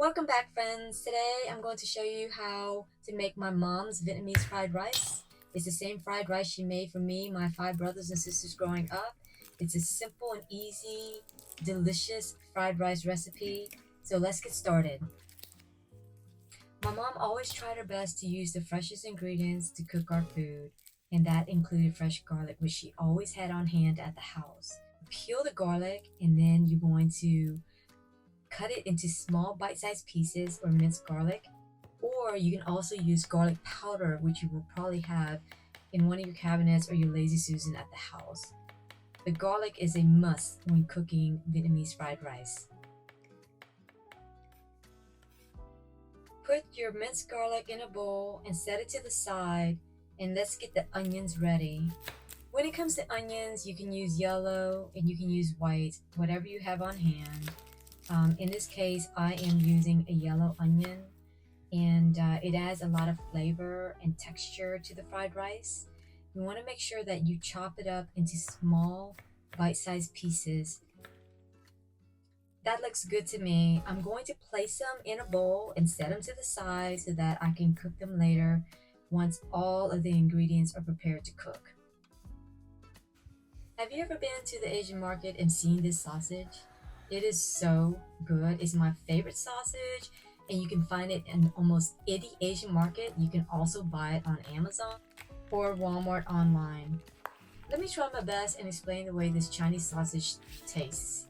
Welcome back, friends. Today I'm going to show you how to make my mom's Vietnamese fried rice. It's the same fried rice she made for me, my five brothers and sisters growing up. It's a simple and easy, delicious fried rice recipe. So let's get started. My mom always tried her best to use the freshest ingredients to cook our food, and that included fresh garlic, which she always had on hand at the house. Peel the garlic, and then you're going to cut it into small bite-sized pieces or minced garlic, or you can also use garlic powder, which you will probably have in one of your cabinets or your lazy susan at the house. The garlic is a must when cooking Vietnamese fried rice. Put your minced garlic in a bowl and set it to the side, and let's get the onions ready. When it comes to onions, you can use yellow and you can use white, whatever you have on hand. In this case, I am using a yellow onion, and it adds a lot of flavor and texture to the fried rice. You want to make sure that you chop it up into small bite-sized pieces. That looks good to me. I'm going to place them in a bowl and set them to the side so that I can cook them later once all of the ingredients are prepared to cook. Have you ever been to the Asian market and seen this sausage? It is so good. It's my favorite sausage, and you can find it in almost any Asian market. You can also buy it on Amazon or Walmart online. Let me try my best and explain the way this Chinese sausage tastes.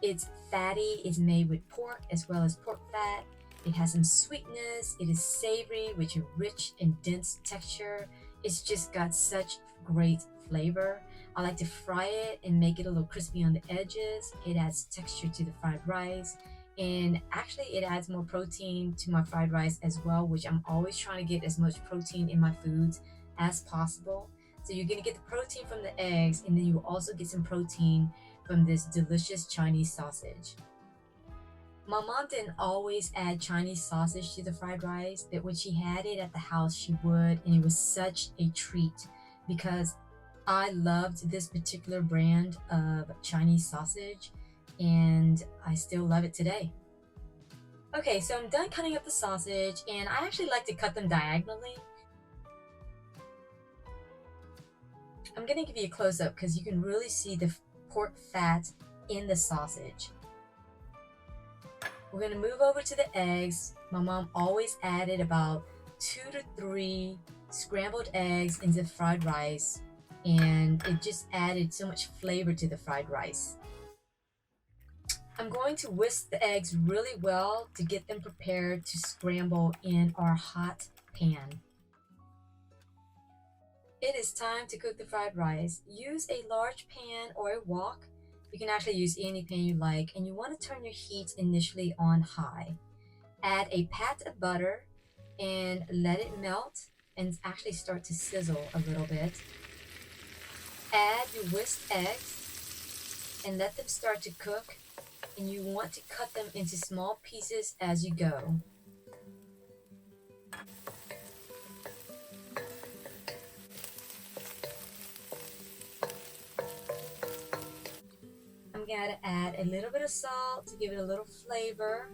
It's fatty, it's made with pork as well as pork fat. It has some sweetness, it is savory with a rich and dense texture. It's just got such great flavor. I like to fry it and make it a little crispy on the edges. It adds texture to the fried rice, and actually it adds more protein to my fried rice as well, which I'm always trying to get as much protein in my foods as possible. So you're gonna get the protein from the eggs, and then you also get some protein from this delicious Chinese sausage. My mom didn't always add Chinese sausage to the fried rice, but when she had it at the house, she would, and it was such a treat because I loved this particular brand of Chinese sausage, and I still love it today. Okay, so I'm done cutting up the sausage, and I actually like to cut them diagonally. I'm gonna give you a close-up because you can really see the pork fat in the sausage. We're gonna move over to the eggs. My mom always added about 2 to 3 scrambled eggs into the fried rice, and it just added so much flavor to the fried rice. I'm going to whisk the eggs really well to get them prepared to scramble in our hot pan. It is time to cook the fried rice. Use a large pan or a wok. You can actually use any pan you like, and you want to turn your heat initially on high. Add a pat of butter and let it melt and actually start to sizzle a little bit. Add your whisked eggs and let them start to cook, and you want to cut them into small pieces as you go. I'm gonna add a little bit of salt to give it a little flavor,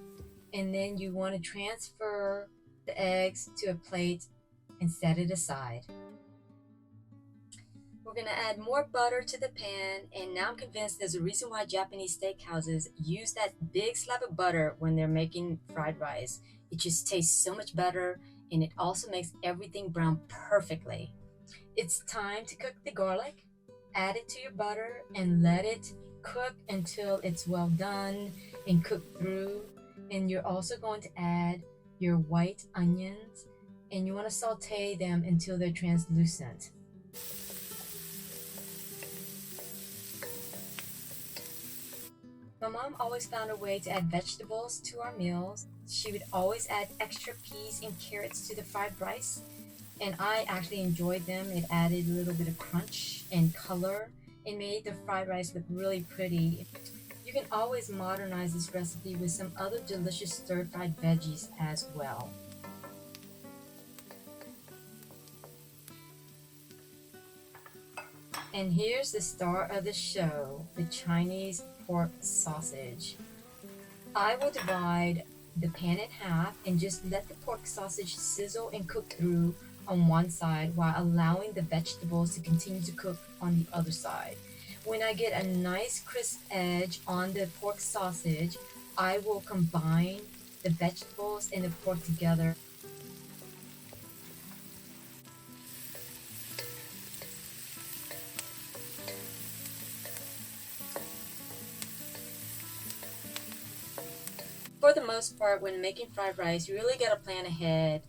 and then you want to transfer the eggs to a plate and set it aside. We're gonna add more butter to the pan, and now I'm convinced there's a reason why Japanese steakhouses use that big slab of butter when they're making fried rice. It just tastes so much better, and it also makes everything brown perfectly. It's time to cook the garlic. Add it to your butter and let it cook until it's well done and cooked through. And you're also going to add your white onions, and you want to saute them until they're translucent. My mom always found a way to add vegetables to our meals. She would always add extra peas and carrots to the fried rice, and I actually enjoyed them. It added a little bit of crunch and color and made the fried rice look really pretty. You can always modernize this recipe with some other delicious stir-fried veggies as well. And here's the star of the show, the Chinese pork sausage. I will divide the pan in half and just let the pork sausage sizzle and cook through on one side while allowing the vegetables to continue to cook on the other side. When I get a nice crisp edge on the pork sausage, I will combine the vegetables and the pork together. For the most part, when making fried rice, you really gotta plan ahead.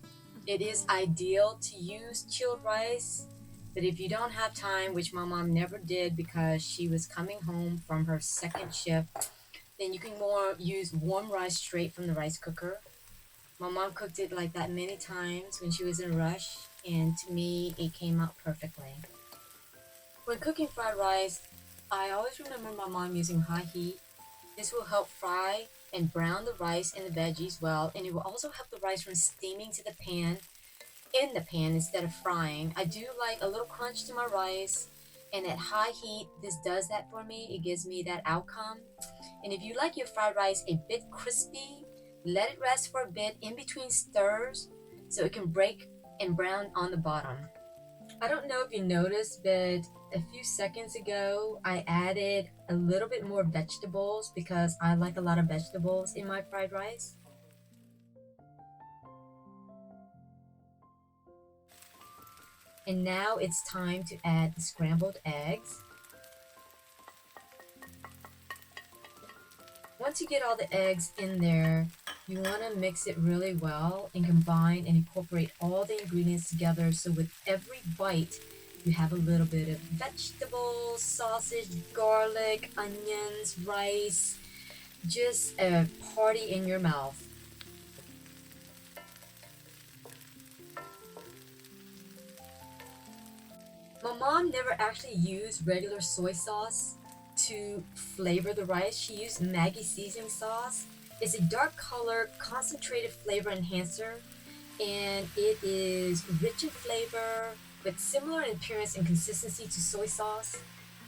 It is ideal to use chilled rice, but if you don't have time, which my mom never did because she was coming home from her second shift, then you can more use warm rice straight from the rice cooker. My mom cooked it like that many times when she was in a rush, and to me, it came out perfectly. When cooking fried rice, I always remember my mom using high heat. This will help fry and brown the rice and the veggies well, and it will also help the rice from steaming to the pan in the pan instead of frying. I do like a little crunch to my rice, and at high heat, this does that for me. It gives me that outcome. And if you like your fried rice a bit crispy, let it rest for a bit in between stirs so it can break and brown on the bottom. I don't know if you noticed, but a few seconds ago, I added a little bit more vegetables because I like a lot of vegetables in my fried rice. And now it's time to add the scrambled eggs. Once you get all the eggs in there, you want to mix it really well and combine and incorporate all the ingredients together so with every bite, you have a little bit of vegetables, sausage, garlic, onions, rice, just a party in your mouth. My mom never actually used regular soy sauce to flavor the rice. She used Maggie seasoning sauce. It's a dark color, concentrated flavor enhancer, and it is rich in flavor, but similar in appearance and consistency to soy sauce.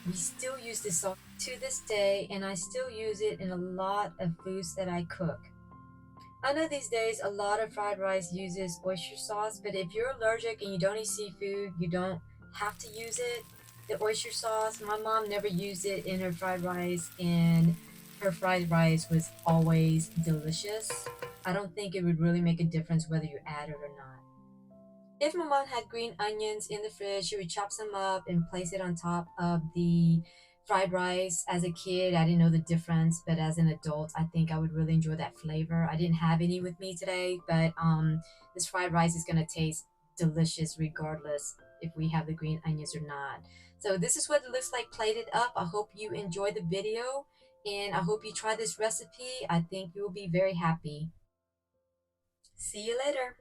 We still use this sauce to this day, and I still use it in a lot of foods that I cook. I know these days a lot of fried rice uses oyster sauce, but if you're allergic and you don't eat seafood, you don't have to use it. The oyster sauce, my mom never used it in her fried rice, and her fried rice was always delicious. I don't think it would really make a difference whether you add it or not. If my mom had green onions in the fridge, she would chop some up and place it on top of the fried rice. As a kid, I didn't know the difference, but as an adult, I think I would really enjoy that flavor. I didn't have any with me today, but this fried rice is gonna taste delicious regardless if we have the green onions or not. So this is what it looks like plated up. I hope you enjoyed the video, and I hope you try this recipe. I think you will be very happy. See you later.